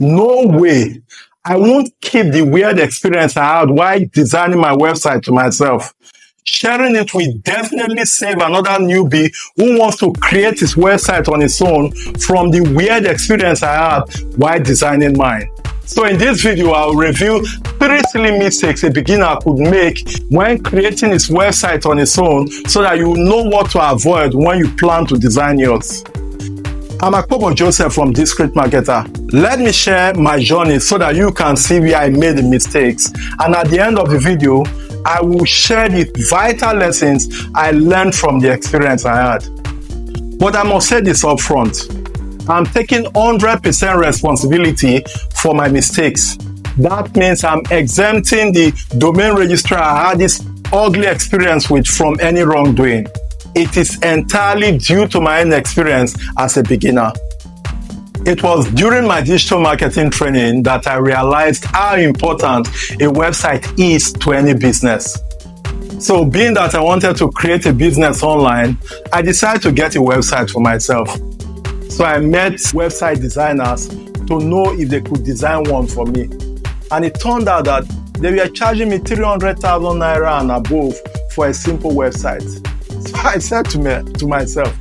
No way. I won't keep the weird experience I had while designing my website to myself. Sharing it will definitely save another newbie who wants to create his website on his own from the weird experience I had while designing mine. So in this video, I'll review 3 silly mistakes a beginner could make when creating his website on his own so that you know what to avoid when you plan to design yours. I'm Akpobo Joseph from Discreet Marketer. Let me share my journey so that you can see where I made the mistakes. And at the end of the video, I will share the vital lessons I learned from the experience I had. But I must say this up front. I'm taking 100% responsibility for my mistakes. That means I'm exempting the domain registrar I had this ugly experience with from any wrongdoing. It is entirely due to my inexperience as a beginner. It was during my digital marketing training that I realized how important a website is to any business. So being that I wanted to create a business online, I decided to get a website for myself. So I met website designers to know if they could design one for me. And it turned out that they were charging me 300,000 naira and above for a simple website. So I said to myself,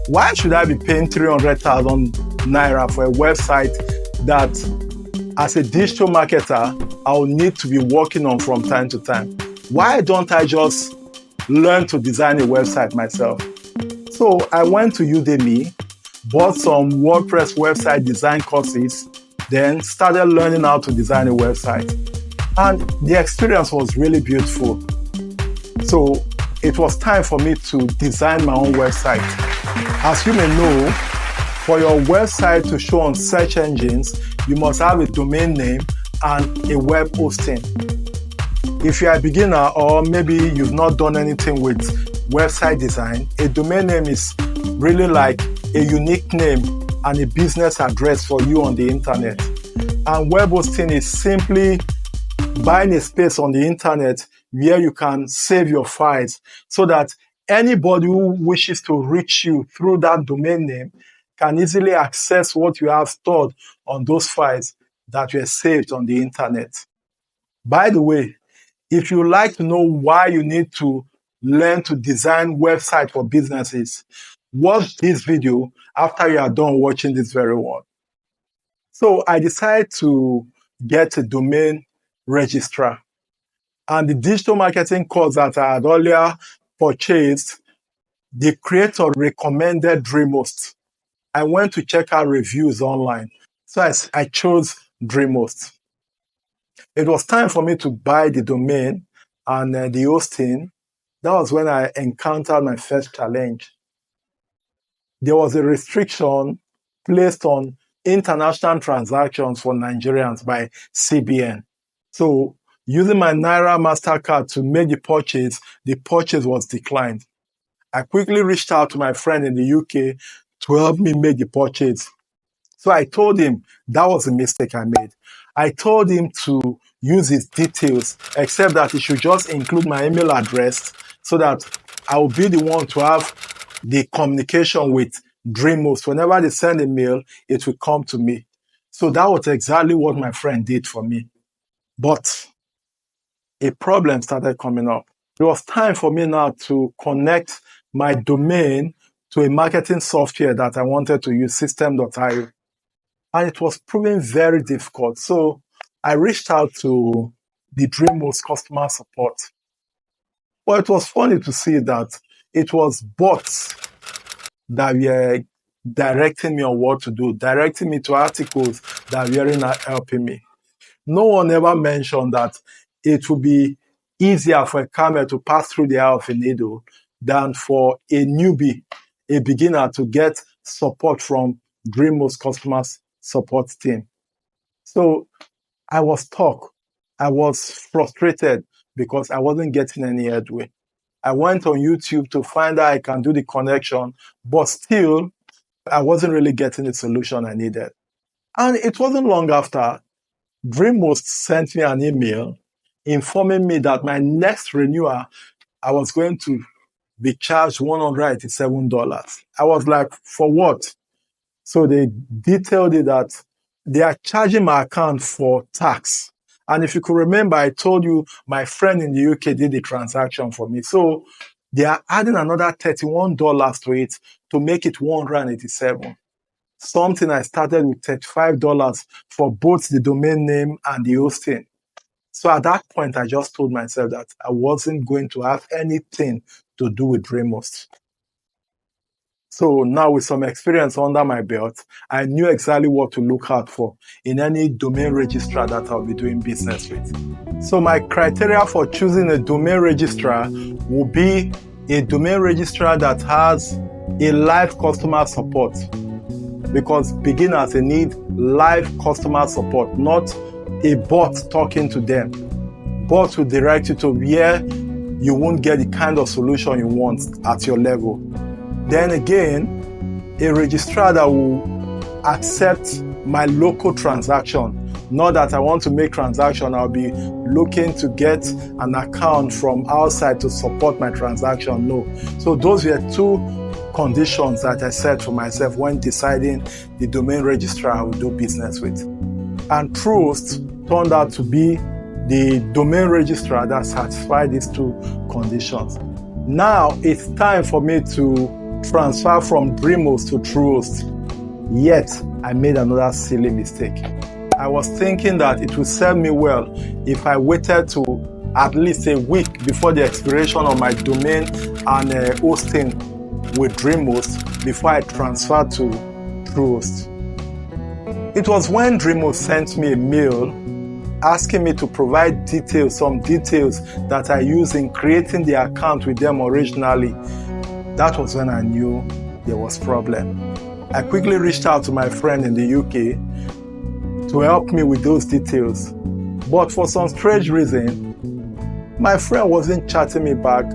why should I be paying 300,000 naira for a website that as a digital marketer, I'll need to be working on from time to time? Why don't I just learn to design a website myself? So I went to Udemy, bought some WordPress website design courses, then started learning how to design a website. And the experience was really beautiful. So it was time for me to design my own website. As you may know, for your website to show on search engines, you must have a domain name and a web hosting. If you are a beginner or maybe you've not done anything with website design, a domain name is really like a unique name and a business address for you on the internet. And web hosting is simply buying a space on the internet where you can save your files so that anybody who wishes to reach you through that domain name can easily access what you have stored on those files that were saved on the internet. By the way, if you like to know why you need to learn to design websites for businesses, watch this video after you are done watching this very one. So I decided to get a domain registrar. And the digital marketing course that I had earlier purchased, the creator recommended DreamHost. I went to check out reviews online. So I chose DreamHost. It was time for me to buy the domain and the hosting. That was when I encountered my first challenge. There was a restriction placed on international transactions for Nigerians by CBN. So using my Naira MasterCard to make the purchase was declined. I quickly reached out to my friend in the UK to help me make the purchase. So I told him that was a mistake I made. I told him to use his details, except that he should just include my email address so that I will be the one to have the communication with DreamHost. Whenever they send a mail, it will come to me. So that was exactly what my friend did for me. But a problem started coming up. It was time for me now to connect my domain to a marketing software that I wanted to use, System.io. And it was proving very difficult. So I reached out to the DreamHost customer support. But it was funny to see that it was bots that were directing me on what to do, directing me to articles that were not helping me. No one ever mentioned that it would be easier for a camel to pass through the eye of a needle than for a newbie, a beginner, to get support from DreamHost customer support team. So I was stuck. I was frustrated because I wasn't getting any headway. I went on YouTube to find out I can do the connection, but still, I wasn't really getting the solution I needed. And it wasn't long after DreamHost sent me an email informing me that my next renewal, I was going to be charged $187. I was like, for what? So they detailed it that they are charging my account for tax. And if you could remember, I told you my friend in the UK did the transaction for me. So they are adding another $31 to it to make it $187. Something I started with $35 for both the domain name and the hosting. So at that point, I just told myself that I wasn't going to have anything to do with DreamHost. So now with some experience under my belt, I knew exactly what to look out for in any domain registrar that I'll be doing business with. So my criteria for choosing a domain registrar will be a domain registrar that has a live customer support, because beginners, they need live customer support, not a bot talking to them. Bots will direct you to where you won't get the kind of solution you want at your level. Then again, a registrar that will accept my local transaction. Not that I want to make transaction, I'll be looking to get an account from outside to support my transaction. No. So those were two conditions that I set for myself when deciding the domain registrar I will do business with. And DreamHost turned out to be the domain registrar that satisfied these two conditions. Now it's time for me to transfer from DreamHost to DreamHost. Yet I made another silly mistake. I was thinking that it would serve me well if I waited to at least a week before the expiration of my domain and hosting with DreamHost before I transferred to DreamHost. It was when DreamHost sent me a mail asking me to provide some details that I used in creating the account with them originally. That was when I knew there was a problem. I quickly reached out to my friend in the UK to help me with those details. But for some strange reason, my friend wasn't chatting me back,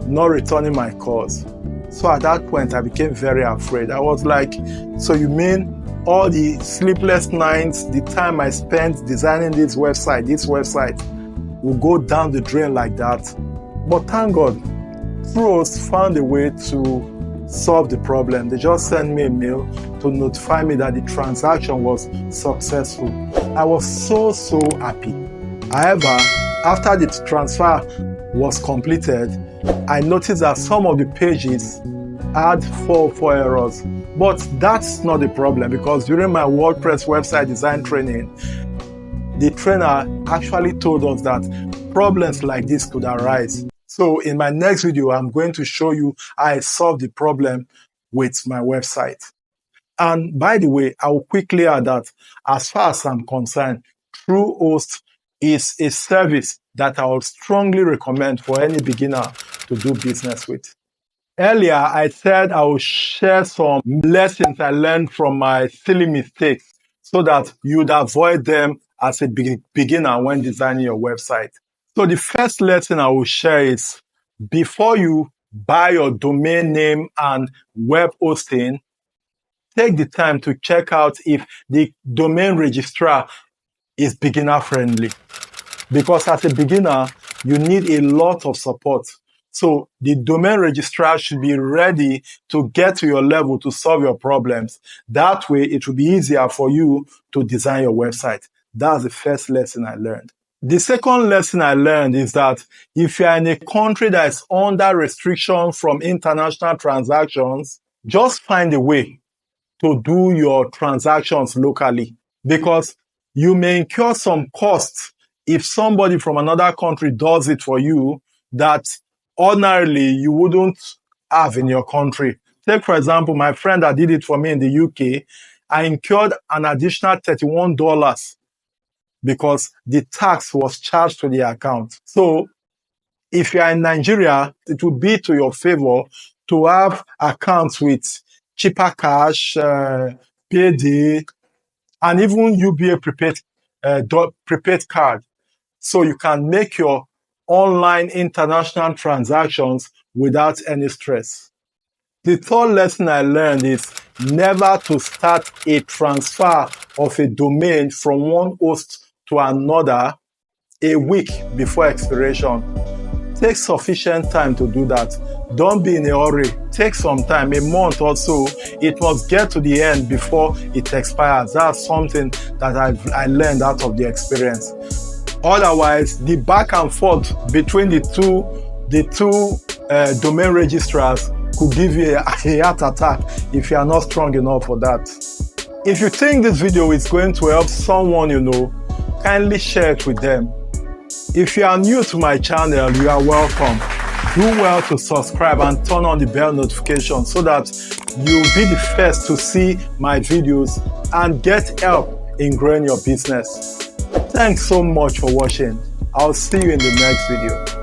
nor returning my calls. So at that point, I became very afraid. I was like, so you mean all the sleepless nights, the time I spent designing this website will go down the drain like that? But thank God, DreamHost found a way to solve the problem. They just sent me a mail to notify me that the transaction was successful. I was so happy. However, after the transfer was completed, I noticed that some of the pages had 404 errors. But that's not the problem, because during my WordPress website design training, the trainer actually told us that problems like this could arise. So in my next video, I'm going to show you how I solved the problem with my website. And by the way, I will quickly add that as far as I'm concerned, DreamHost is a service that I would strongly recommend for any beginner to do business with. Earlier, I said I will share some lessons I learned from my silly mistakes so that you'd avoid them as a beginner when designing your website. So the first lesson I will share is, before you buy your domain name and web hosting, take the time to check out if the domain registrar is beginner friendly. Because as a beginner, you need a lot of support. So the domain registrar should be ready to get to your level to solve your problems. That way, it will be easier for you to design your website. That's the first lesson I learned. The second lesson I learned is that if you're in a country that is under restriction from international transactions, just find a way to do your transactions locally, because you may incur some costs if somebody from another country does it for you that ordinarily you wouldn't have in your country. Take, for example, my friend that did it for me in the UK, I incurred an additional $31 because the tax was charged to the account. So if you are in Nigeria, it would be to your favor to have accounts with cheaper cash, payday, and even UBA prepaid card. So you can make your online international transactions without any stress. The third lesson I learned is never to start a transfer of a domain from one host to another a week before expiration. Take sufficient time to do that. Don't be in a hurry. Take some time, a month or so. It must get to the end before it expires. That's something that I learned out of the experience. Otherwise, the back and forth between the two domain registrars could give you a heart attack if you are not strong enough for that. If you think this video is going to help someone you know, kindly share it with them. If you are new to my channel, you are welcome. Do well to subscribe and turn on the bell notification so that you'll be the first to see my videos and get help in growing your business. Thanks so much for watching. I'll see you in the next video.